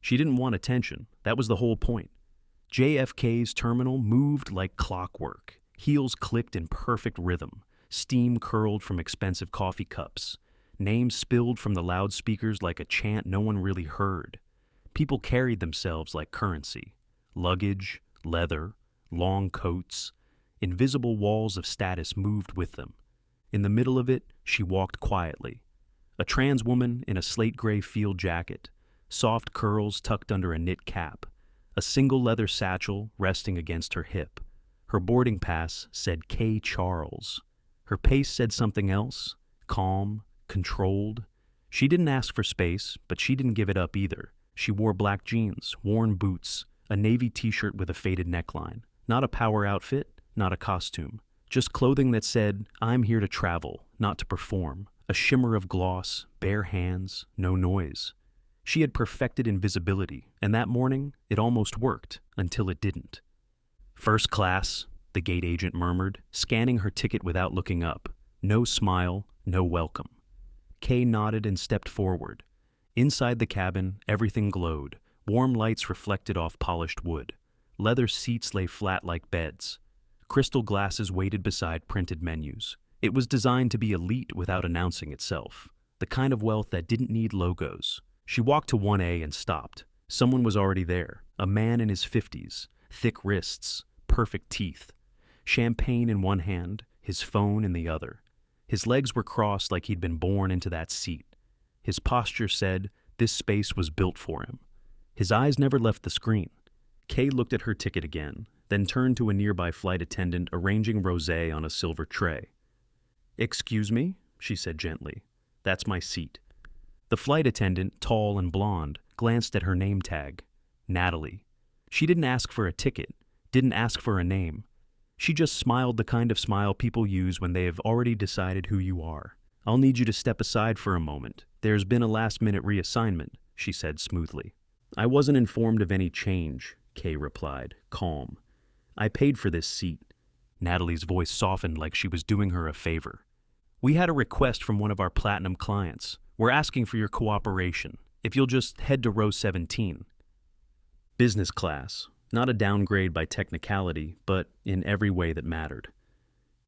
She didn't want attention. That was the whole point. JFK's terminal moved like clockwork. Heels clicked in perfect rhythm. Steam curled from expensive coffee cups. Names spilled from the loudspeakers like a chant no one really heard. People carried themselves like currency. Luggage, leather, long coats. Invisible walls of status moved with them. In the middle of it, she walked quietly. A trans woman in a slate gray field jacket, soft curls tucked under a knit cap, a single leather satchel resting against her hip. Her boarding pass said K. Charles. Her pace said something else, calm, controlled. She didn't ask for space, but she didn't give it up either. She wore black jeans, worn boots, a navy t-shirt with a faded neckline. Not a power outfit, not a costume. Just clothing that said, I'm here to travel, not to perform. A shimmer of gloss, bare hands, no noise. She had perfected invisibility, and that morning, it almost worked, until it didn't. First class, the gate agent murmured, scanning her ticket without looking up. No smile, no welcome. Kay nodded and stepped forward. Inside the cabin, everything glowed. Warm lights reflected off polished wood. Leather seats lay flat like beds. Crystal glasses waited beside printed menus. It was designed to be elite without announcing itself. The kind of wealth that didn't need logos. She walked to 1A and stopped. Someone was already there. A man in his 50s. Thick wrists. Perfect teeth. Champagne in one hand, his phone in the other. His legs were crossed like he'd been born into that seat. His posture said this space was built for him. His eyes never left the screen. Kay looked at her ticket again, then turned to a nearby flight attendant arranging rosé on a silver tray. "Excuse me," she said gently. "That's my seat." The flight attendant, tall and blonde, glanced at her name tag. Natalie. She didn't ask for a ticket, didn't ask for a name. She just smiled the kind of smile people use when they have already decided who you are. "I'll need you to step aside for a moment. There's been a last-minute reassignment," she said smoothly. "I wasn't informed of any change," Kay replied, calm. "I paid for this seat." Natalie's voice softened like she was doing her a favor. "We had a request from one of our platinum clients. We're asking for your cooperation. If you'll just head to row 17. Business class. Not a downgrade by technicality, but in every way that mattered."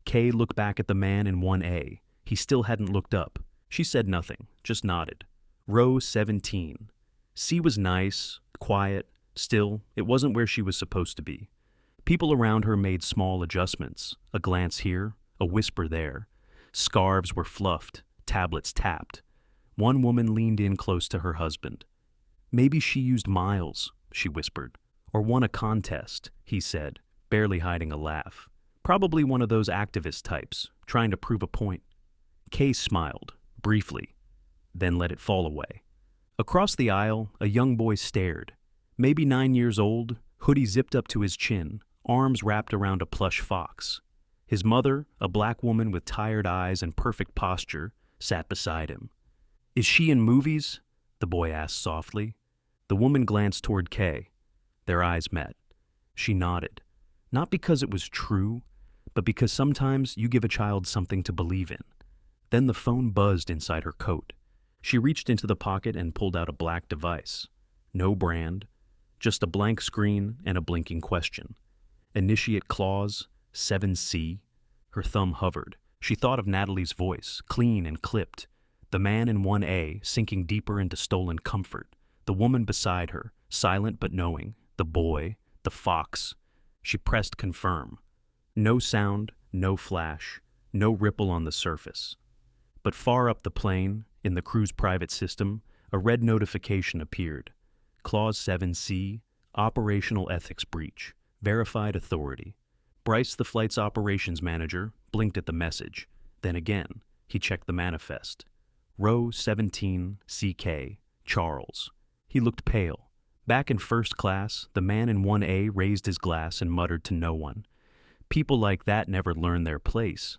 Kay looked back at the man in 1A. He still hadn't looked up. She said nothing, just nodded. Row 17. C was nice, quiet. Still, it wasn't where she was supposed to be. People around her made small adjustments. A glance here, a whisper there. Scarves were fluffed, tablets tapped. One woman leaned in close to her husband. "Maybe she used miles," she whispered. "Or won a contest," he said, barely hiding a laugh. "Probably one of those activist types, trying to prove a point." Kay smiled, briefly, then let it fall away. Across the aisle, a young boy stared. Maybe 9 years old, hoodie zipped up to his chin, arms wrapped around a plush fox. His mother, a black woman with tired eyes and perfect posture, sat beside him. "Is she in movies?" the boy asked softly. The woman glanced toward Kay. Their eyes met. She nodded. Not because it was true, but because sometimes you give a child something to believe in. Then the phone buzzed inside her coat. She reached into the pocket and pulled out a black device. No brand, just a blank screen and a blinking question. Initiate clause, 7C. Her thumb hovered. She thought of Natalie's voice, clean and clipped. The man in 1A, sinking deeper into stolen comfort. The woman beside her, silent but knowing. The boy, the fox. She pressed confirm. No sound, no flash, no ripple on the surface. But far up the plane, in the crew's private system, a red notification appeared. Clause 7C, Operational Ethics Breach, Verified Authority. Bryce, the flight's operations manager, blinked at the message. Then again, he checked the manifest. Row 17, CK, Charles. He looked pale. Back in first class, the man in 1A raised his glass and muttered to no one. People like that never learn their place.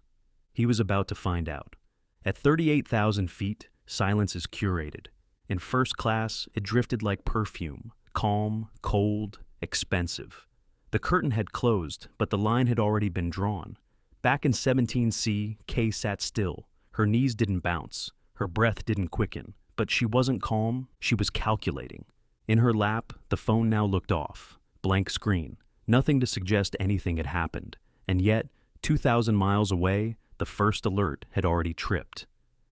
He was about to find out. At 38,000 feet, silence is curated. In first class, it drifted like perfume, calm, cold, expensive. The curtain had closed, but the line had already been drawn. Back in 17C, Kay sat still. Her knees didn't bounce. Her breath didn't quicken. But she wasn't calm, she was calculating. In her lap, the phone now looked off. Blank screen. Nothing to suggest anything had happened. And yet, 2,000 miles away, the first alert had already tripped.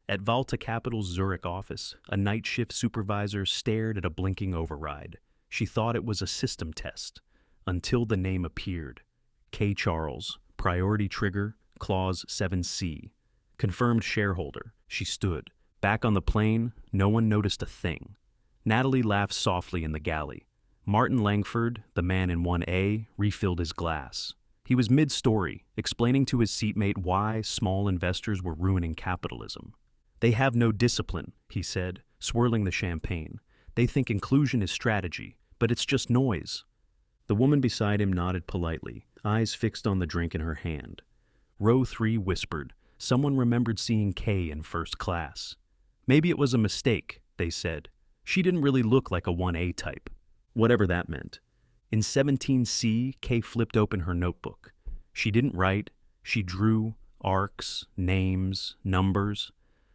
At Volta Capital's Zurich office, a night shift supervisor stared at a blinking override. She thought it was a system test, until the name appeared. K. Charles, priority trigger, clause 7C. Confirmed shareholder. She stood. Back on the plane, no one noticed a thing. Natalie laughed softly in the galley. Martin Langford, the man in 1A, refilled his glass. He was mid-story, explaining to his seatmate why small investors were ruining capitalism. They have no discipline, he said, swirling the champagne. They think inclusion is strategy, but it's just noise. The woman beside him nodded politely, eyes fixed on the drink in her hand. Row 3 whispered. Someone remembered seeing Kay in first class. Maybe it was a mistake, they said. She didn't really look like a 1A type. Whatever that meant. In 17C, Kay flipped open her notebook. She didn't write. She drew arcs, names, numbers.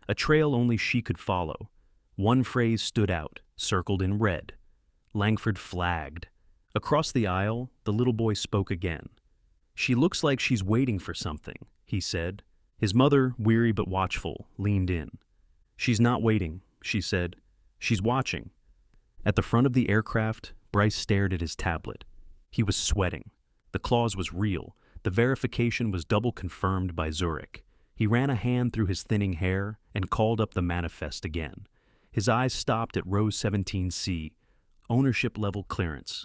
A trail only she could follow. One phrase stood out, circled in red. Langford flagged. Across the aisle, the little boy spoke again. She looks like she's waiting for something, he said. His mother, weary but watchful, leaned in. She's not waiting, she said. She's watching. At the front of the aircraft, Bryce stared at his tablet. He was sweating. The clause was real. The verification was double confirmed by Zurich. He ran a hand through his thinning hair and called up the manifest again. His eyes stopped at row 17C. Ownership level clearance.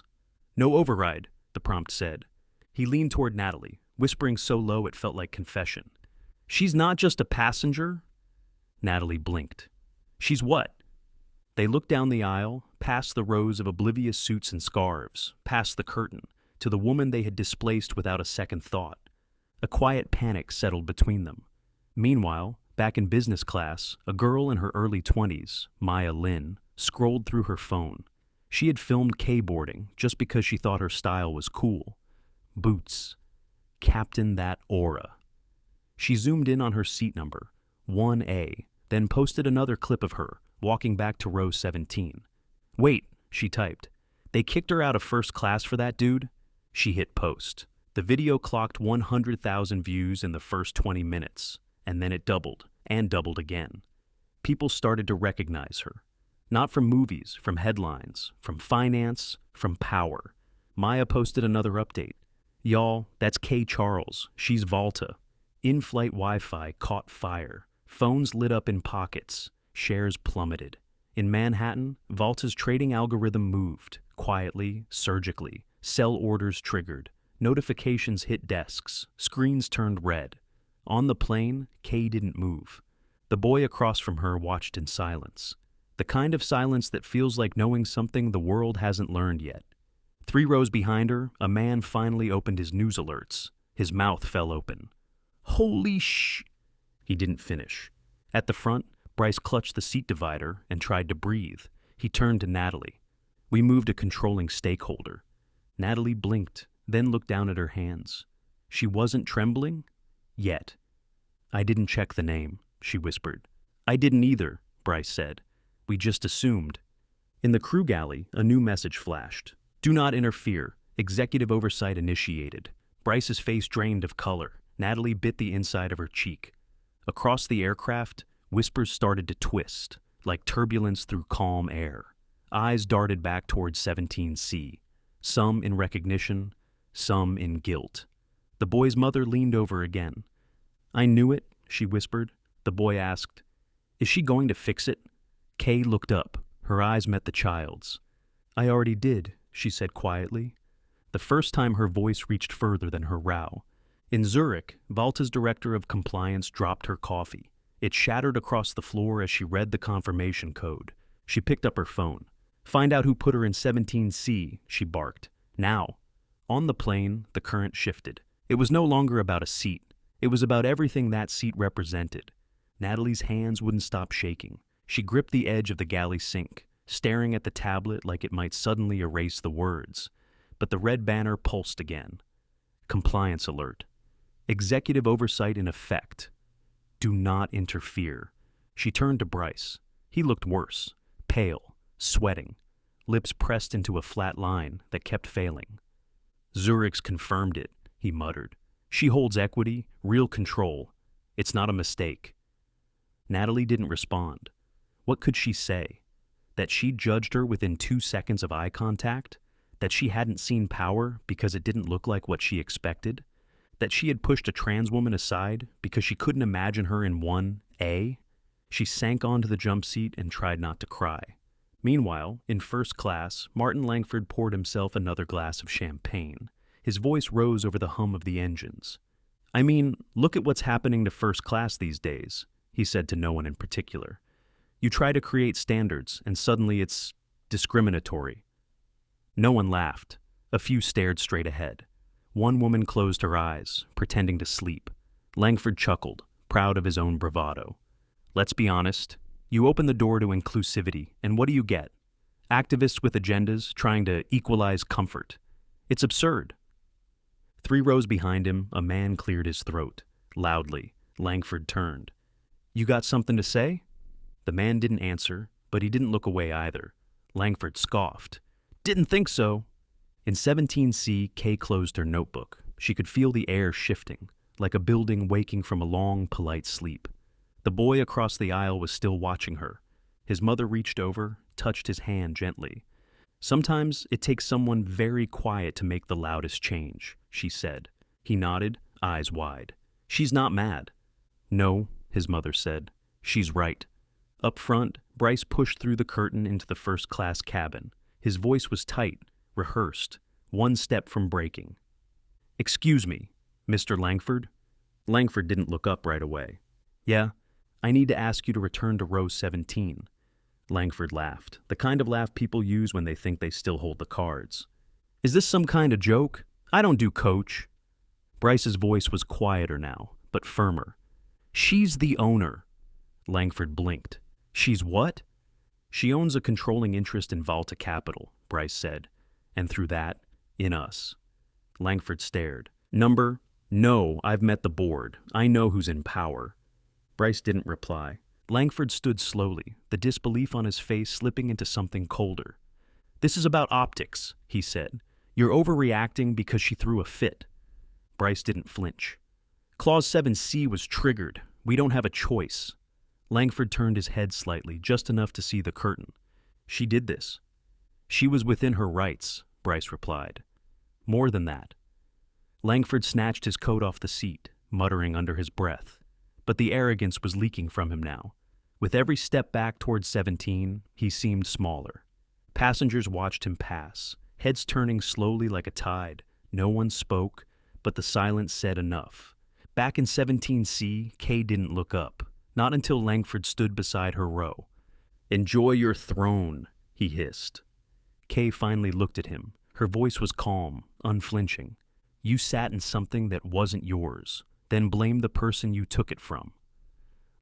No override, the prompt said. He leaned toward Natalie, whispering so low it felt like confession. She's not just a passenger? Natalie blinked. She's what? They looked down the aisle, past the rows of oblivious suits and scarves, past the curtain, to the woman they had displaced without a second thought. A quiet panic settled between them. Meanwhile, back in business class, a girl in her early 20s, Maya Lin, scrolled through her phone. She had filmed K-boarding just because she thought her style was cool. Boots. Captain that aura. She zoomed in on her seat number, 1A, then posted another clip of her, walking back to row 17. Wait, she typed. They kicked her out of first class for that dude? She hit post. The video clocked 100,000 views in the first 20 minutes, and then it doubled, and doubled again. People started to recognize her. Not from movies, from headlines, from finance, from power. Maya posted another update. Y'all, that's K. Charles. She's Volta. In-flight Wi-Fi caught fire. Phones lit up in pockets. Shares plummeted. In Manhattan, Volta's trading algorithm moved, quietly, surgically. Sell orders triggered. Notifications hit desks. Screens turned red. On the plane, Kay didn't move. The boy across from her watched in silence. The kind of silence that feels like knowing something the world hasn't learned yet. 3 rows behind her, a man finally opened his news alerts. His mouth fell open. Holy sh... He didn't finish. At the front, Bryce clutched the seat divider and tried to breathe. He turned to Natalie. We moved a controlling stakeholder. Natalie blinked, then looked down at her hands. She wasn't trembling? Yet. I didn't check the name, she whispered. I didn't either, Bryce said. We just assumed. In the crew galley, a new message flashed. Do not interfere. Executive oversight initiated. Bryce's face drained of color. Natalie bit the inside of her cheek. Across the aircraft, whispers started to twist, like turbulence through calm air. Eyes darted back towards 17C, some in recognition, some in guilt. The boy's mother leaned over again. I knew it, she whispered. The boy asked, Is she going to fix it? Kay looked up. Her eyes met the child's. I already did, she said quietly. The first time her voice reached further than her row. In Zurich, Volta's director of compliance dropped her coffee. It shattered across the floor as she read the confirmation code. She picked up her phone. Find out who put her in 17C, she barked. Now. On the plane, the current shifted. It was no longer about a seat. It was about everything that seat represented. Natalie's hands wouldn't stop shaking. She gripped the edge of the galley sink, staring at the tablet like it might suddenly erase the words. But the red banner pulsed again. Compliance alert. Executive oversight in effect. Do not interfere. She turned to Bryce. He looked worse, pale, sweating. lips pressed into a flat line that kept failing. Zurich's confirmed it, he muttered. She holds equity, real control. It's not a mistake. Natalie didn't respond. What could she say? That she judged her within 2 seconds of eye contact? That she hadn't seen power because it didn't look like what she expected? That she had pushed a trans woman aside because she couldn't imagine her in 1A? She sank onto the jump seat and tried not to cry. Meanwhile, in first class, Martin Langford poured himself another glass of champagne. His voice rose over the hum of the engines. I mean, look at what's happening to first class these days, he said to no one in particular. You try to create standards, and suddenly it's discriminatory. No one laughed. A few stared straight ahead. One woman closed her eyes, pretending to sleep. Langford chuckled, proud of his own bravado. Let's be honest. You open the door to inclusivity, and what do you get? Activists with agendas trying to equalize comfort. It's absurd. 3 rows behind him, a man cleared his throat. Loudly, Langford turned. You got something to say? The man didn't answer, but he didn't look away either. Langford scoffed. Didn't think so. In 17C, Kay closed her notebook. She could feel the air shifting, like a building waking from a long, polite sleep. The boy across the aisle was still watching her. His mother reached over, touched his hand gently. Sometimes it takes someone very quiet to make the loudest change, she said. He nodded, eyes wide. She's not mad. No, his mother said. She's right. Up front, Bryce pushed through the curtain into the first-class cabin. His voice was tight, rehearsed, 1 step from breaking. Excuse me, Mr. Langford? Langford didn't look up right away. Yeah, I need to ask you to return to row 17. Langford laughed, the kind of laugh people use when they think they still hold the cards. Is this some kind of joke? I don't do coach. Bryce's voice was quieter now, but firmer. She's the owner. Langford blinked. She's what? She owns a controlling interest in Volta Capital, Bryce said, and through that, in us. Langford stared. Number? No, I've met the board. I know who's in power. Bryce didn't reply. Langford stood slowly, the disbelief on his face slipping into something colder. This is about optics, he said. You're overreacting because she threw a fit. Bryce didn't flinch. Clause 7C was triggered. We don't have a choice. Langford turned his head slightly, just enough to see the curtain. She did this. She was within her rights, Bryce replied. More than that. Langford snatched his coat off the seat, muttering under his breath. But the arrogance was leaking from him now. With every step back towards 17, he seemed smaller. Passengers watched him pass, heads turning slowly like a tide. No one spoke, but the silence said enough. Back in 17C, Kay didn't look up, not until Langford stood beside her row. Enjoy your throne, he hissed. Kay finally looked at him. Her voice was calm, unflinching. You sat in something that wasn't yours. Then blame the person you took it from.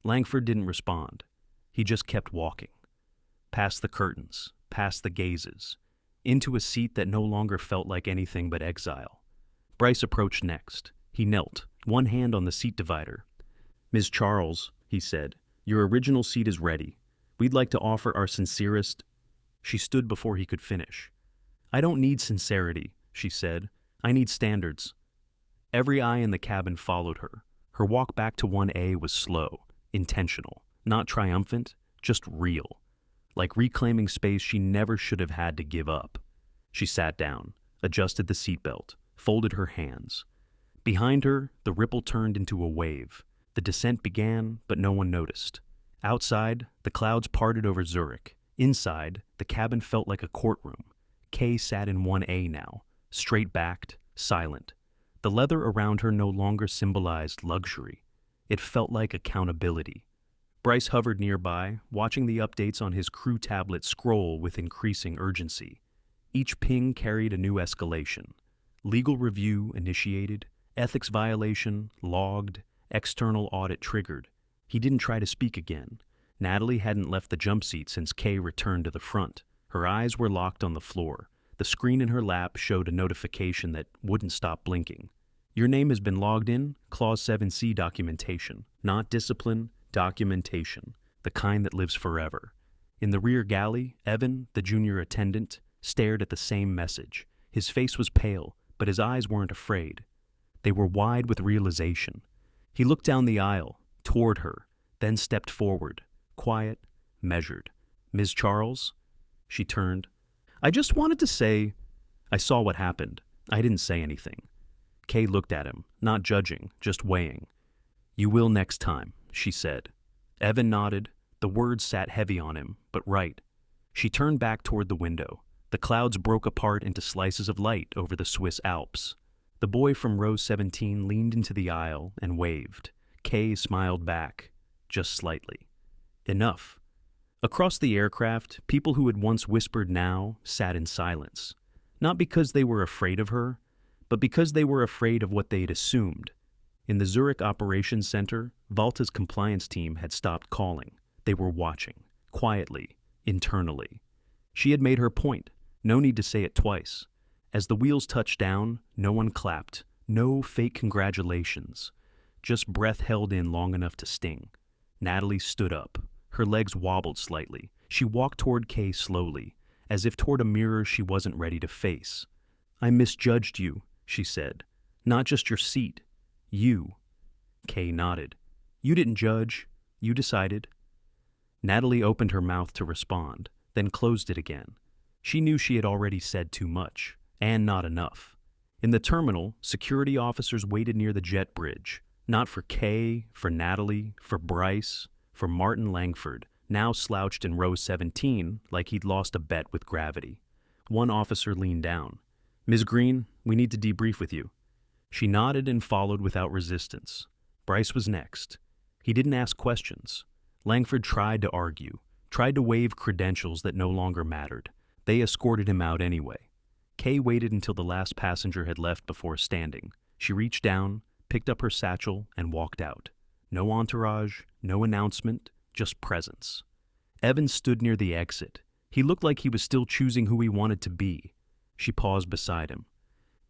Langford didn't respond. He just kept walking. Past the curtains, past the gazes, into a seat that no longer felt like anything but exile. Bryce approached next. He knelt, one hand on the seat divider. Ms. Charles, he said, your original seat is ready. We'd like to offer our sincerest... She stood before he could finish. I don't need sincerity, she said. I need standards. Every eye in the cabin followed her. Her walk back to 1A was slow, intentional, not triumphant, just real. Like reclaiming space she never should have had to give up. She sat down, adjusted the seatbelt, folded her hands. Behind her, the ripple turned into a wave. The descent began, but no one noticed. Outside, the clouds parted over Zurich. Inside, the cabin felt like a courtroom. Kay sat in 1A now, straight-backed, silent. The leather around her no longer symbolized luxury. It felt like accountability. Bryce hovered nearby, watching the updates on his crew tablet scroll with increasing urgency. Each ping carried a new escalation. Legal review initiated, ethics violation logged, external audit triggered. He didn't try to speak again. Natalie hadn't left the jump seat since Kay returned to the front. Her eyes were locked on the floor. The screen in her lap showed a notification that wouldn't stop blinking. Your name has been logged in, Clause 7C documentation. Not discipline, documentation. The kind that lives forever. In the rear galley, Evan, the junior attendant, stared at the same message. His face was pale, but his eyes weren't afraid. They were wide with realization. He looked down the aisle, toward her, then stepped forward, quiet, measured. "Ms. Charles?" She turned. "I just wanted to say—" "I saw what happened. I didn't say anything." Kay looked at him, not judging, just weighing. "You will next time," she said. Evan nodded. The words sat heavy on him, but right. She turned back toward the window. The clouds broke apart into slices of light over the Swiss Alps. The boy from row 17 leaned into the aisle and waved. Kay smiled back, just slightly. Enough. Across the aircraft, people who had once whispered now sat in silence. Not because they were afraid of her, but because they were afraid of what they'd assumed. In the Zurich Operations Center, Valta's compliance team had stopped calling. They were watching, quietly, internally. She had made her point. No need to say it twice. As the wheels touched down, no one clapped. No fake congratulations. Just breath held in long enough to sting. Natalie stood up. Her legs wobbled slightly. She walked toward Kay slowly, as if toward a mirror she wasn't ready to face. "I misjudged you," she said. "Not just your seat. You." Kay nodded. "You didn't judge. You decided." Natalie opened her mouth to respond, then closed it again. She knew she had already said too much, and not enough. In the terminal, security officers waited near the jet bridge. Not for Kay, for Natalie, for Bryce, for Martin Langford, now slouched in row 17 like he'd lost a bet with gravity. One officer leaned down. "Ms. Green, we need to debrief with you." She nodded and followed without resistance. Bryce was next. He didn't ask questions. Langford tried to argue, tried to wave credentials that no longer mattered. They escorted him out anyway. Kay waited until the last passenger had left before standing. She reached down, picked up her satchel, and walked out. No entourage, no announcement, just presence. Evan stood near the exit. He looked like he was still choosing who he wanted to be. She paused beside him.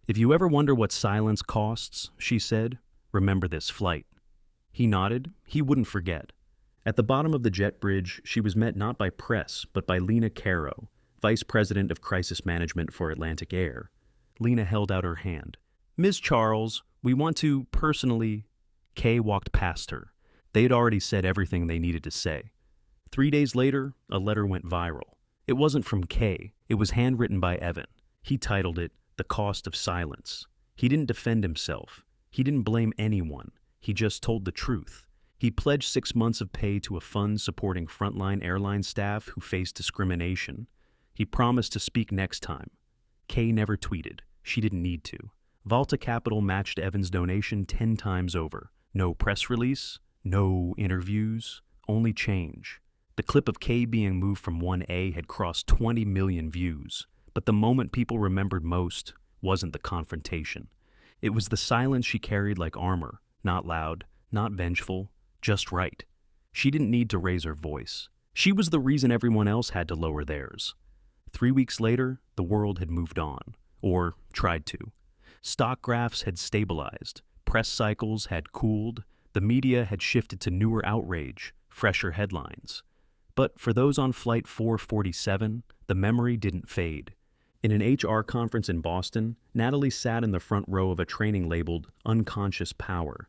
"If you ever wonder what silence costs," she said, "remember this flight." He nodded. He wouldn't forget. At the bottom of the jet bridge, she was met not by press, but by Lena Caro, Vice President of Crisis Management for Atlantic Air. Lena held out her hand. "Ms. Charles, we want to personally—" Kay walked past her. They had already said everything they needed to say. 3 days later, a letter went viral. It wasn't from Kay. It was handwritten by Evan. He titled it, "The Cost of Silence." He didn't defend himself. He didn't blame anyone. He just told the truth. He pledged 6 months of pay to a fund supporting frontline airline staff who faced discrimination. He promised to speak next time. Kay never tweeted. She didn't need to. Valta Capital matched Evan's donation 10 times over. No press release, no interviews, only change. The clip of Kay being moved from 1A had crossed 20 million views. But the moment people remembered most wasn't the confrontation. It was the silence she carried like armor, not loud, not vengeful, just right. She didn't need to raise her voice. She was the reason everyone else had to lower theirs. 3 weeks later, the world had moved on, or tried to. Stock graphs had stabilized, press cycles had cooled, the media had shifted to newer outrage, fresher headlines. But for those on Flight 447, the memory didn't fade. In an HR conference in Boston, Natalie sat in the front row of a training labeled Unconscious Power.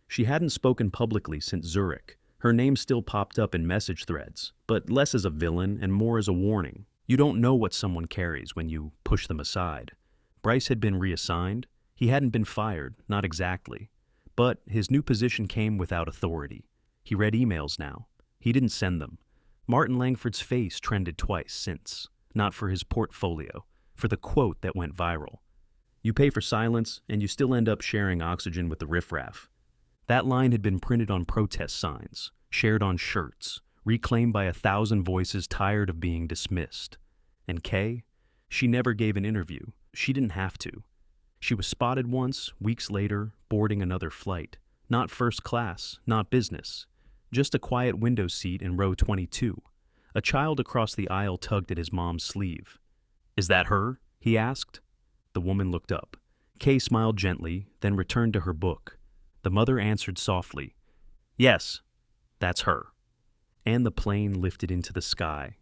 She hadn't spoken publicly since Zurich. Her name still popped up in message threads, but less as a villain and more as a warning. You don't know what someone carries when you push them aside. Bryce had been reassigned. He hadn't been fired, not exactly. But his new position came without authority. He read emails now. He didn't send them. Martin Langford's face trended twice since. Not for his portfolio, for the quote that went viral. "You pay for silence, and you still end up sharing oxygen with the riffraff." That line had been printed on protest signs, shared on shirts, reclaimed by 1,000 voices tired of being dismissed. And Kay? She never gave an interview. She didn't have to. She was spotted once, weeks later, boarding another flight. Not first class, not business. Just a quiet window seat in row 22. A child across the aisle tugged at his mom's sleeve. "Is that her?" he asked. The woman looked up. Kay smiled gently, then returned to her book. The mother answered softly, "Yes, that's her." And the plane lifted into the sky.